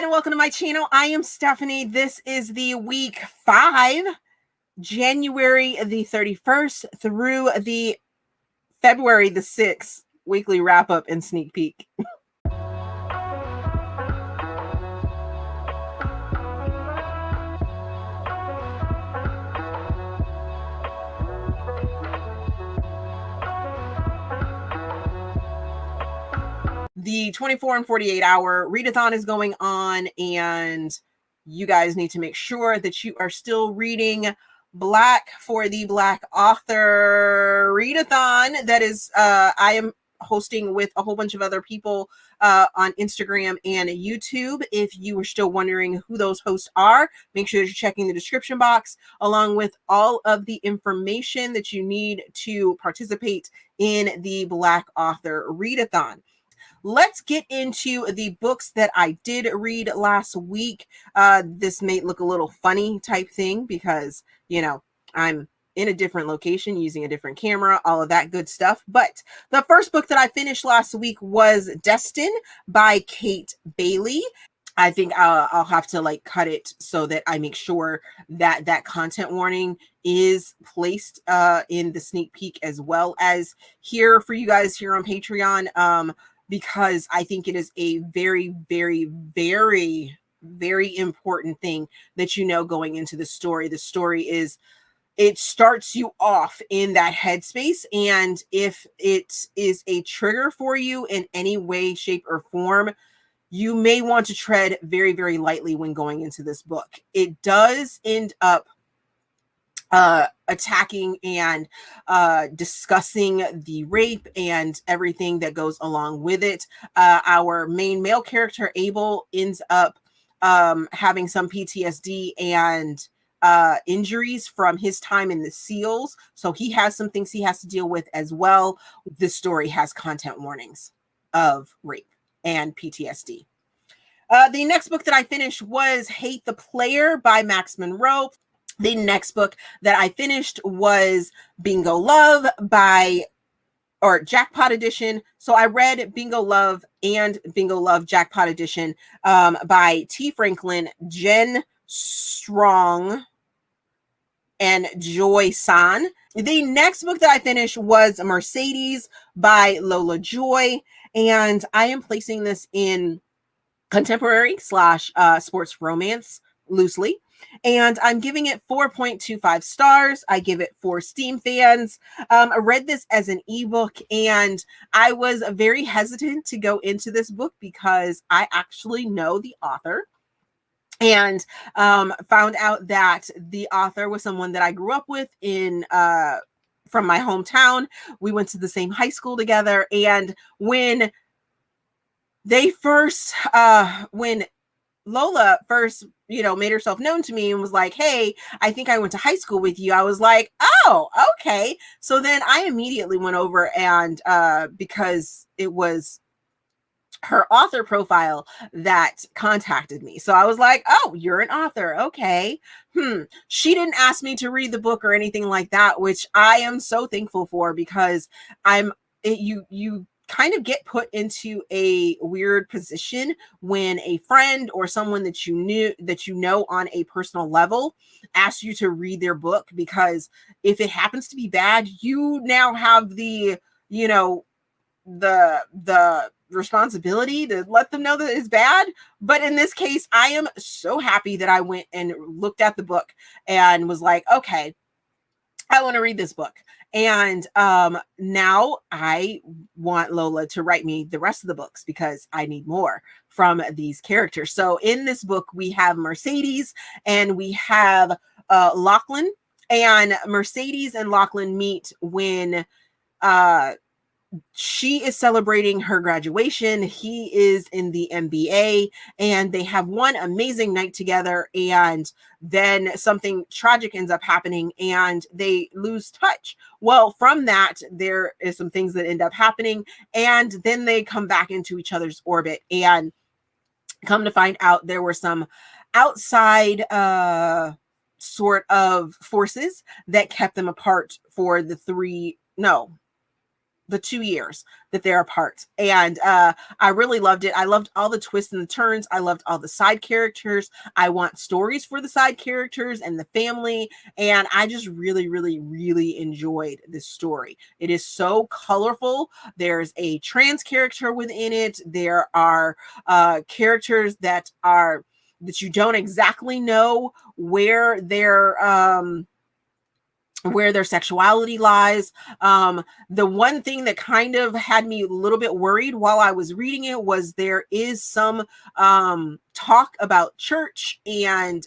and welcome to my channel. I am Stephanie. This is the week 5, January the 31st through the February the 6th weekly wrap up and sneak peek. The 24 and 48 hour readathon is going on, and you guys need to make sure that you are still reading Black for the Black Author readathon. That is, I am hosting with a whole bunch of other people on Instagram and YouTube. If you are still wondering who those hosts are, make sure you're checking the description box along with all of the information that you need to participate in the Black Author readathon. Let's get into the books that I did read last week. This may look a little funny type thing because, you know, I'm in a different location using a different camera, all of that good stuff. But the first book that I finished last week was Destin by Kate Bailey. I think I'll have to cut it so that I make sure that that content warning is placed in the sneak peek as well as here for you guys here on Patreon. Because I think it is a very, very, very, very important thing that you know going into the story. The story is, it starts you off in that headspace, and if it is a trigger for you in any way, shape, or form, you may want to tread very, very lightly when going into this book. It does end up attacking and discussing the rape and everything that goes along with it. Our main male character, Abel, ends up having some PTSD and injuries from his time in the SEALs. So he has some things he has to deal with as well. This story has content warnings of rape and PTSD. The next book that I finished was Hate the Player by Max Monroe. The next book that I finished was Bingo Love Jackpot Edition. So I read Bingo Love and Bingo Love Jackpot Edition by T. Franklin, Jen Strong, and Joy San. The next book that I finished was Mercedes by Lola Joy, and I am placing this in contemporary / sports romance loosely. And I'm giving it 4.25 stars. I give it 4 Steam fans. I read this as an ebook, and I was very hesitant to go into this book because I actually know the author, and found out that the author was someone that I grew up with in from my hometown. We went to the same high school together, and when when Lola first, made herself known to me and was like, hey, I think I went to high school with you, I was like, oh, okay. So then I immediately went over and because it was her author profile that contacted me. So I was like, oh, you're an author. Okay. She didn't ask me to read the book or anything like that, which I am so thankful for, because you kind of get put into a weird position when a friend or someone that you know on a personal level asks you to read their book, because if it happens to be bad, you now have the responsibility to let them know that it's bad. But in this case, I am so happy that I went and looked at the book and was like, okay, I want to read this book. And now I want Lola to write me the rest of the books because I need more from these characters. So in this book, we have Mercedes and we have Lachlan, and Mercedes and Lachlan meet when she is celebrating her graduation. He is in the MBA, and they have one amazing night together, and then something tragic ends up happening and they lose touch. Well, from that, there is some things that end up happening, and then they come back into each other's orbit, and come to find out there were some outside sort of forces that kept them apart for the the 2 years that they're apart. And I really loved it. I loved all the twists and the turns. I loved all the side characters. I want stories for the side characters and the family. And I just really, really, really enjoyed this story. It is so colorful. There's a trans character within it. There are characters that you don't exactly know where their sexuality lies. The one thing that kind of had me a little bit worried while I was reading it was there is some talk about church and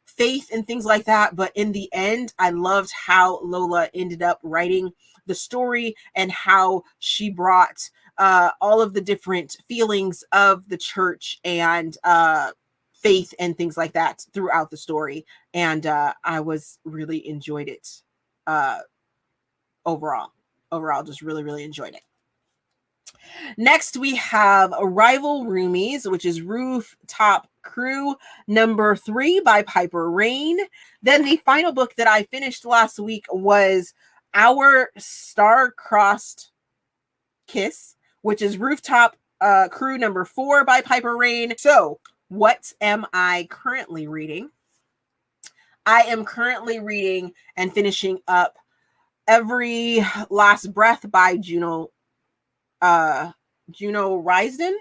faith and things like that. But in the end, I loved how Lola ended up writing the story and how she brought all of the different feelings of the church and faith and things like that throughout the story. And I was really enjoyed it overall. Just really, really enjoyed it. Next, we have Rival Roomies, which is Rooftop Crew number 3 by Piper Rain. Then the final book that I finished last week was Our Star-Crossed Kiss, which is Rooftop Crew number 4 by Piper Rain. So, what am I currently reading? I am currently reading and finishing up Every Last Breath by Juno Dresden.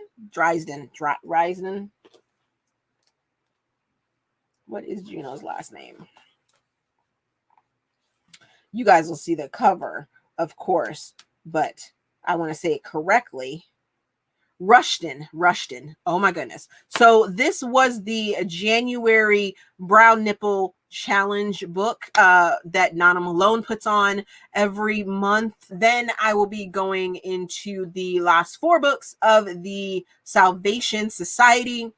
What is Juno's last name? You guys will see the cover, of course, but I want to say it correctly. Rushton. Oh my goodness. So this was the January Brown Nipple Challenge book that Nana Malone puts on every month. Then I will be going into the last 4 books of the Salvation Society,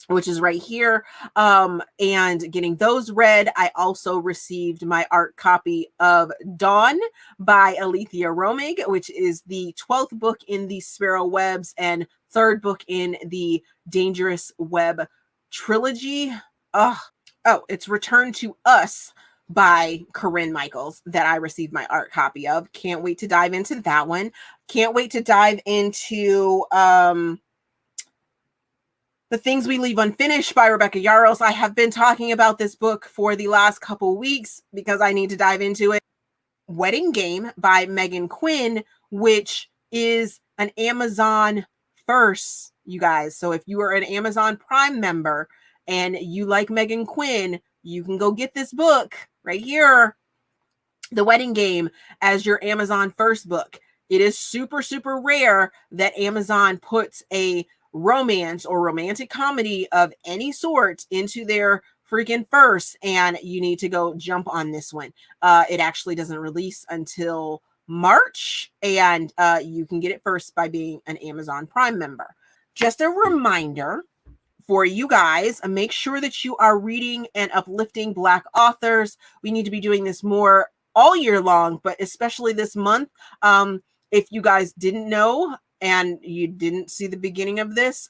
which is right here, and getting those read. I also received my art copy of Dawn by Alethea Romig, which is the 12th book in the Sparrow Webs and 3rd book in the Dangerous Web trilogy. Oh, it's Return to Us by Corinne Michaels that I received my art copy of. Can't wait to dive into that one. Can't wait to dive into The Things We Leave Unfinished by Rebecca Yarros. I have been talking about this book for the last couple weeks because I need to dive into it. Wedding Game by Megan Quinn, which is an Amazon first, you guys. So if you are an Amazon Prime member and you like Megan Quinn, you can go get this book right here, The Wedding Game, as your Amazon first book. It is super, super rare that Amazon puts a romance or romantic comedy of any sort into their freaking first, and you need to go jump on this one. It actually doesn't release until March, and you can get it first by being an Amazon Prime member. Just a reminder for you guys, make sure that you are reading and uplifting Black authors. We need to be doing this more all year long, but especially this month. If you guys didn't know and you didn't see the beginning of this,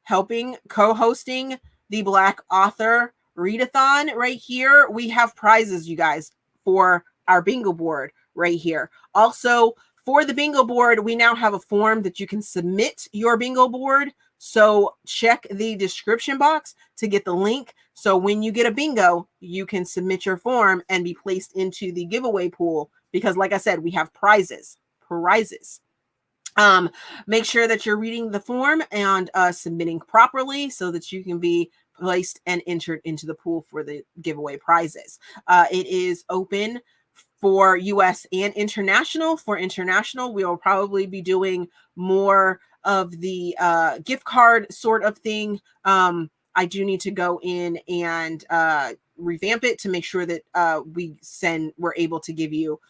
helping, co-hosting the Black Author Readathon right here. We have prizes, you guys, for our bingo board right here. Also, for the bingo board, we now have a form that you can submit your bingo board. So check the description box to get the link. So when you get a bingo, you can submit your form and be placed into the giveaway pool. Because like I said, we have prizes. Make sure that you're reading the form and submitting properly so that you can be placed and entered into the pool for the giveaway prizes. It is open for US and international. For international, we will probably be doing more of the gift card sort of thing. I do need to go in and revamp it to make sure that we're able to give you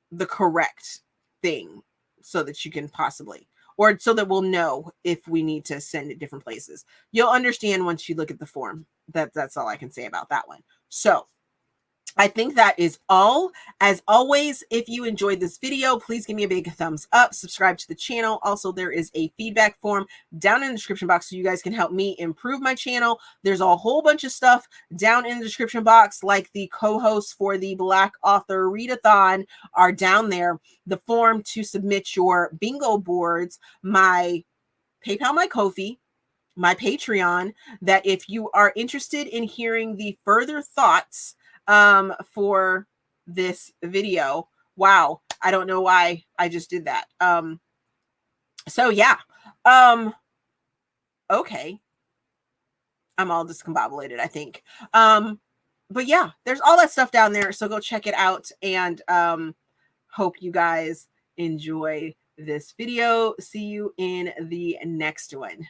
the correct thing so that you can possibly, or so that we'll know if we need to send it different places. You'll understand once you look at the form. That's all I can say about that one. So I think that is all. As always, if you enjoyed this video, please give me a big thumbs up, subscribe to the channel. Also, there is a feedback form down in the description box so you guys can help me improve my channel. There's a whole bunch of stuff down in the description box, like the co-hosts for the Black Author Readathon are down there. The form to submit your bingo boards, my PayPal, my Ko-fi, my Patreon, that if you are interested in hearing the further thoughts for this video. Wow, I don't know why I just did that. So yeah. Okay. I'm all discombobulated, I think. But yeah, there's all that stuff down there, so go check it out, and hope you guys enjoy this video. See you in the next one.